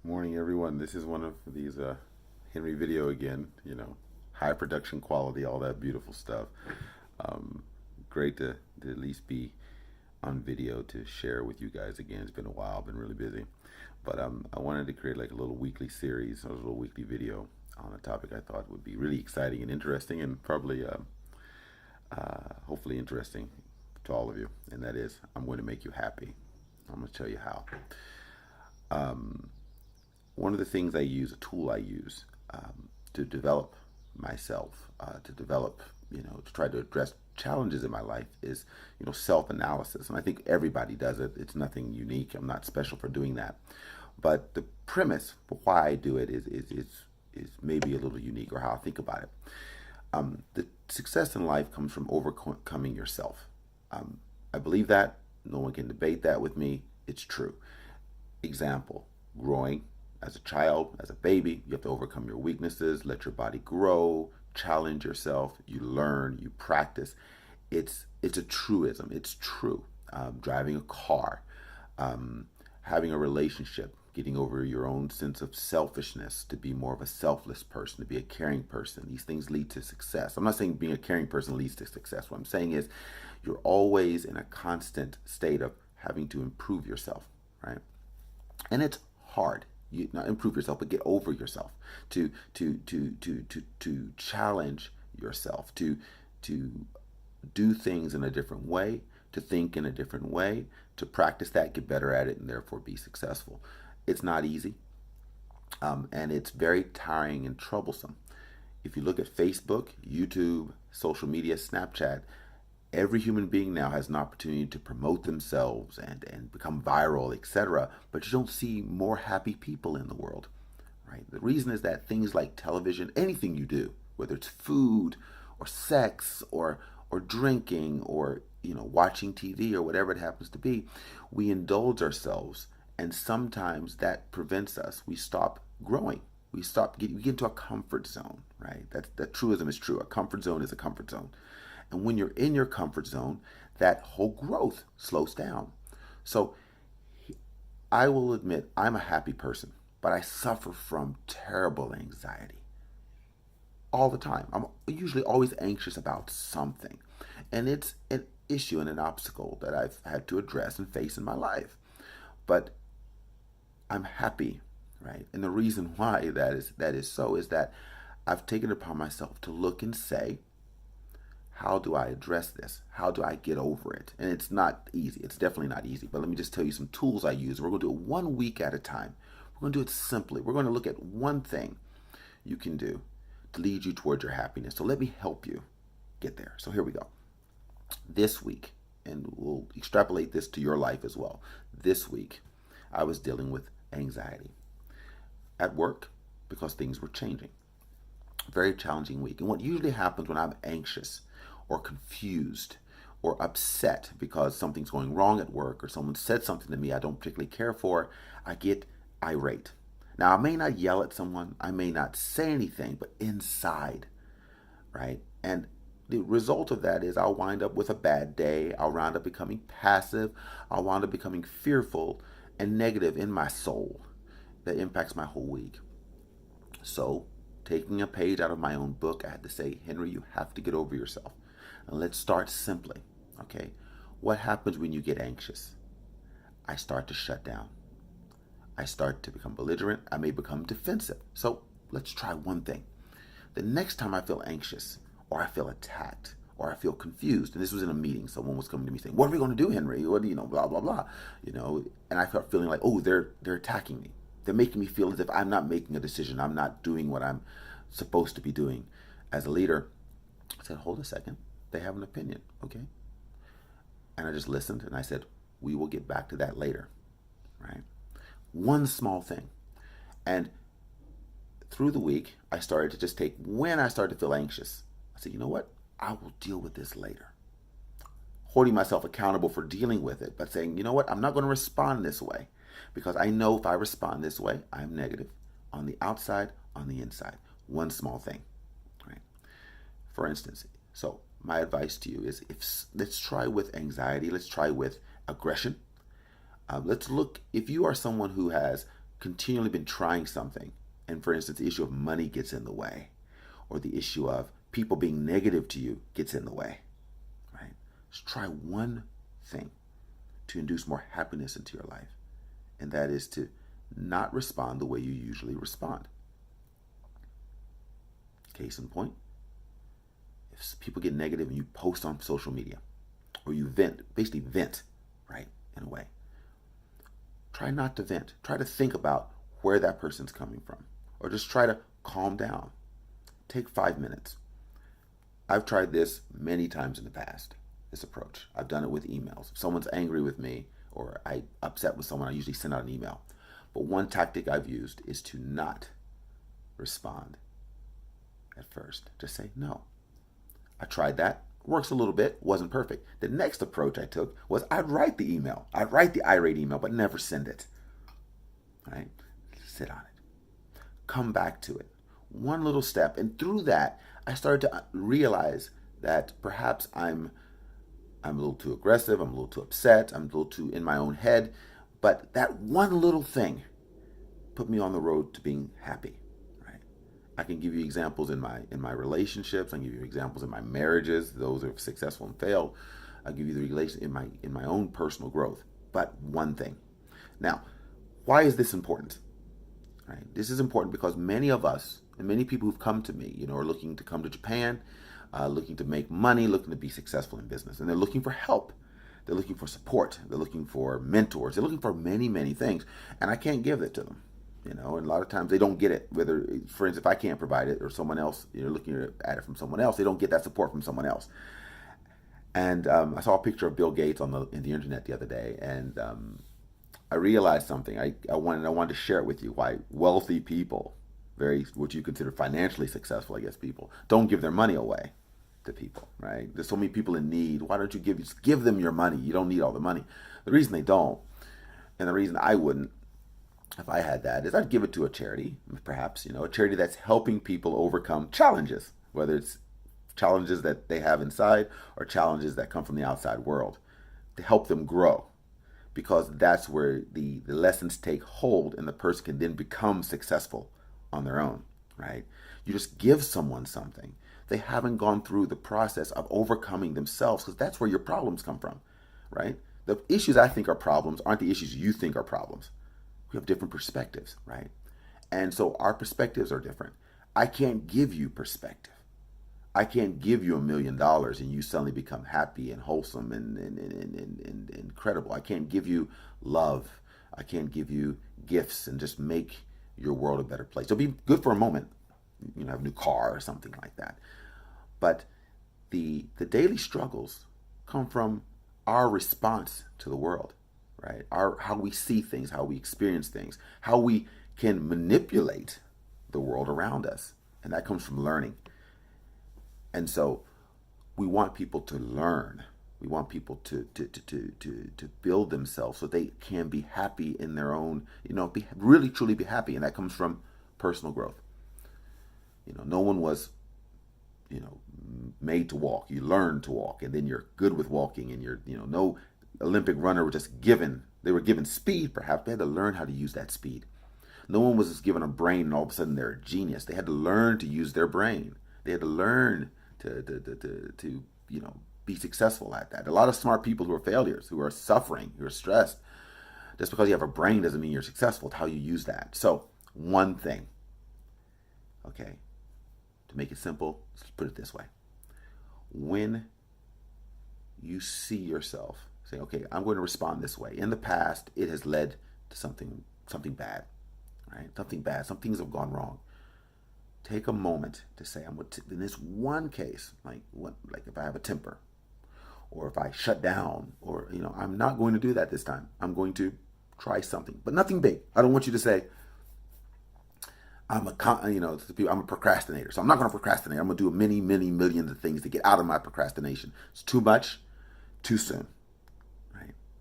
Morning, everyone. This is one of these Henry video again. High production quality, all that beautiful stuff. Um, Great to at least be on video to share with you guys again. It's been a while. I've been really busy, but I wanted to create like a little weekly series or a little weekly video on a topic I thought would be really exciting and interesting, and probably hopefully interesting to all of you. And that is, I'm going to make you happy. I'm going to tell you how. Um, One of the things I use, a tool I use to develop myself, to develop, to try to address challenges in my life is, self-analysis. And I think everybody does it. It's nothing unique. I'm not special for doing that. But the premise for why I do it is maybe a little unique, or how I think about it. The success in life comes from overcoming yourself. I believe that. No one can debate that with me. It's true. Example, growing as a child, as a baby, you have to overcome your weaknesses, let your body grow, challenge yourself, you learn, you practice. It's a truism. It's true. Driving a car, having a relationship, getting over your own sense of selfishness, to be more of a selfless person, to be a caring person. These things lead to success. I'm not saying being a caring person leads to success. What I'm saying is you're always in a constant state of having to improve yourself, right? And it's hard. You not improve yourself, but get over yourself. To challenge yourself. To do things in a different way. To think in a different way. To practice that, get better at it, and therefore be successful. It's not easy, and it's very tiring and troublesome. If you look at Facebook, YouTube, social media, Snapchat, every human being now has an opportunity to promote themselves and become viral, etc. But you don't see more happy people in the world, right? The reason is that things like television, anything you do, whether it's food or sex or drinking or watching TV or whatever it happens to be, we indulge ourselves, and sometimes that prevents us. We stop growing. We get into a comfort zone, right? That truism is true. A comfort zone is a comfort zone. And when you're in your comfort zone, that whole growth slows down. So I will admit I'm a happy person, but I suffer from terrible anxiety all the time. I'm usually always anxious about something. And it's an issue and an obstacle that I've had to address and face in my life. But I'm happy, right? And the reason why that is so is that I've taken it upon myself to look and say, how do I address this? How do I get over it? And it's not easy. It's definitely not easy. But let me just tell you some tools I use. We're going to do it 1 week at a time. We're going to do it simply. We're going to look at one thing you can do to lead you towards your happiness. So let me help you get there. So here we go. This week, and we'll extrapolate this to your life as well. This week, I was dealing with anxiety at work because things were changing. Very challenging week. And what usually happens when I'm anxious or confused or upset because something's going wrong at work, or someone said something to me I don't particularly care for, I get irate. Now, I may not yell at someone, I may not say anything, but inside, right? And the result of that is I'll wind up with a bad day. I'll wind up becoming passive. I'll wind up becoming fearful and negative in my soul. That impacts my whole week. So, taking a page out of my own book, I had to say, Henry, you have to get over yourself. And let's start simply, okay? What happens when you get anxious? I start to shut down. I start to become belligerent. I may become defensive. So let's try one thing. The next time I feel anxious, or I feel attacked, or I feel confused, and this was in a meeting, someone was coming to me saying, what are we going to do, Henry? What do blah, blah, blah. And I felt feeling like, oh, they're attacking me. They're making me feel as if I'm not making a decision. I'm not doing what I'm supposed to be doing. As a leader, I said, hold a second. They have an opinion, okay? And I just listened, and I said, we will get back to that later, right? One small thing. And through the week, I started to just take, when I started to feel anxious, I said, you know what? I will deal with this later. Holding myself accountable for dealing with it, but saying, you know what? I'm not going to respond this way, because I know if I respond this way, I'm negative on the outside, on the inside. One small thing, right? For instance, so my advice to you is, let's try with anxiety. Let's try with aggression. Let's look, if you are someone who has continually been trying something, and for instance, the issue of money gets in the way, or the issue of people being negative to you gets in the way, right? Just try one thing to induce more happiness into your life, and that is to not respond the way you usually respond. Case in point, if people get negative and you post on social media, or you basically vent, right, in a way, try not to vent. Try to think about where that person's coming from, or just try to calm down. Take 5 minutes. I've tried this many times in the past, this approach. I've done it with emails. If someone's angry with me or I'm upset with someone, I usually send out an email. But one tactic I've used is to not respond at first. Just say no. I tried that. Works a little bit. Wasn't perfect. The next approach I took was I'd write the email. I'd write the irate email, but never send it. Right? Sit on it. Come back to it. One little step. And through that, I started to realize that perhaps I'm a little too aggressive. I'm a little too upset. I'm a little too in my own head. But that one little thing put me on the road to being happy. I can give you examples in my relationships. I can give you examples in my marriages. Those are successful and failed. I'll give you the relation in my own personal growth. But one thing. Now, why is this important? Right? This is important because many of us and many people who've come to me, are looking to come to Japan, looking to make money, looking to be successful in business, and they're looking for help. They're looking for support. They're looking for mentors. They're looking for many, many things, and I can't give it to them. And a lot of times they don't get it. Whether, for instance, if I can't provide it or someone else, looking at it from someone else, they don't get that support from someone else. And I saw a picture of Bill Gates in the internet the other day, and I realized something. I wanted to share it with you. Why wealthy people, what you consider financially successful, I guess, people don't give their money away to people. Right? There's so many people in need. Why don't you give them your money? You don't need all the money. The reason they don't, and the reason I wouldn't, if I had that, is I'd give it to a charity, perhaps, a charity that's helping people overcome challenges, whether it's challenges that they have inside or challenges that come from the outside world, to help them grow. Because that's where the lessons take hold and the person can then become successful on their own, right? You just give someone something. They haven't gone through the process of overcoming themselves, because that's where your problems come from, right? The issues I think are problems aren't the issues you think are problems. We have different perspectives, right? And so our perspectives are different. I can't give you perspective. I can't give you $1 million and you suddenly become happy and wholesome and incredible. I can't give you love. I can't give you gifts and just make your world a better place. It'll be good for a moment, have a new car or something like that. But the daily struggles come from our response to the world. Right? How we see things, how we experience things, how we can manipulate the world around us. And that comes from learning. And so we want people to learn. We want people to build themselves so they can be happy in their own, really truly be happy. And that comes from personal growth. No one was, made to walk. You learn to walk, and then you're good with walking, and you're, no Olympic runner were just given, they were given speed, perhaps. They had to learn how to use that speed. No one was just given a brain and all of a sudden they're a genius. They had to learn to use their brain. They had to learn to be successful at that. A lot of smart people who are failures, who are suffering, who are stressed. Just because you have a brain doesn't mean you're successful. It's how you use that. So, one thing. Okay. To make it simple, let's put it this way. When you see yourself say, okay, I'm going to respond this way. In the past, it has led to something bad, right? Something bad. Some things have gone wrong. Take a moment to say, in this one case, like if I have a temper, or if I shut down, or I'm not going to do that this time. I'm going to try something, but nothing big. I don't want you to say, I'm a procrastinator, so I'm not going to procrastinate. I'm going to do many, many millions of things to get out of my procrastination. It's too much, too soon.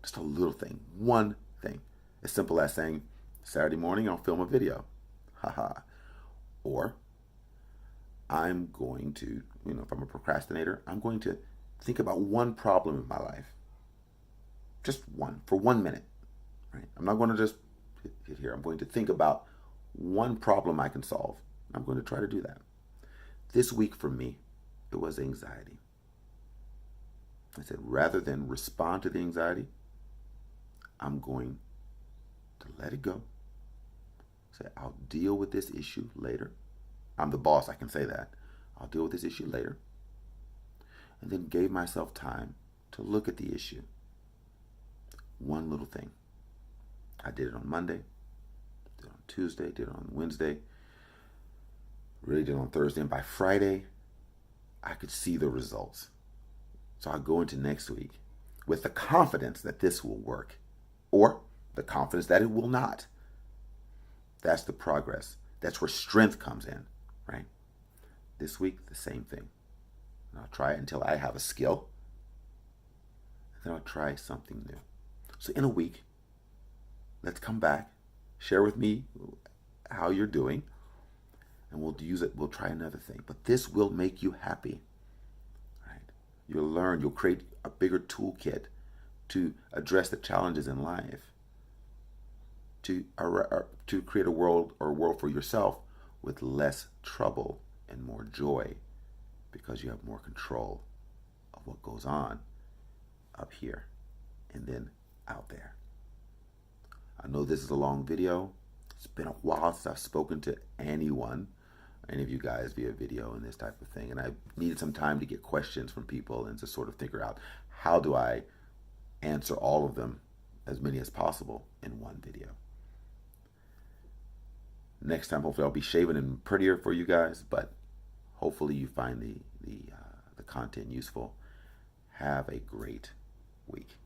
Just a little thing, one thing. As simple as saying, Saturday morning I'll film a video. Haha. Or I'm going to, if I'm a procrastinator, I'm going to think about one problem in my life. Just one, for 1 minute. Right? I'm not going to just get here. I'm going to think about one problem I can solve. I'm going to try to do that. This week for me, it was anxiety. I said, rather than respond to the anxiety, I'm going to let it go. Say, I'll deal with this issue later. I'm the boss, I can say that. I'll deal with this issue later. And then gave myself time to look at the issue. One little thing. I did it on Monday, did it on Tuesday, did it on Wednesday, really did it on Thursday, and by Friday, I could see the results. So I'll go into next week with the confidence that this will work, or the confidence that it will not. That's the progress. That's where strength comes in, right? This week, the same thing. And I'll try it until I have a skill, and then I'll try something new. So in a week, let's come back, share with me how you're doing, and we'll use it. We'll try another thing. But this will make you happy. Right? You'll learn, you'll create a bigger toolkit to address the challenges in life, to create a world for yourself with less trouble and more joy, because you have more control of what goes on up here and then out there. I know this is a long video. It's been a while since I've spoken to any of you guys via video and this type of thing. And I needed some time to get questions from people and to sort of figure out how do I answer all of them, as many as possible, in one video. Next time, hopefully I'll be shaven and prettier for you guys, but hopefully you find the content useful. Have a great week.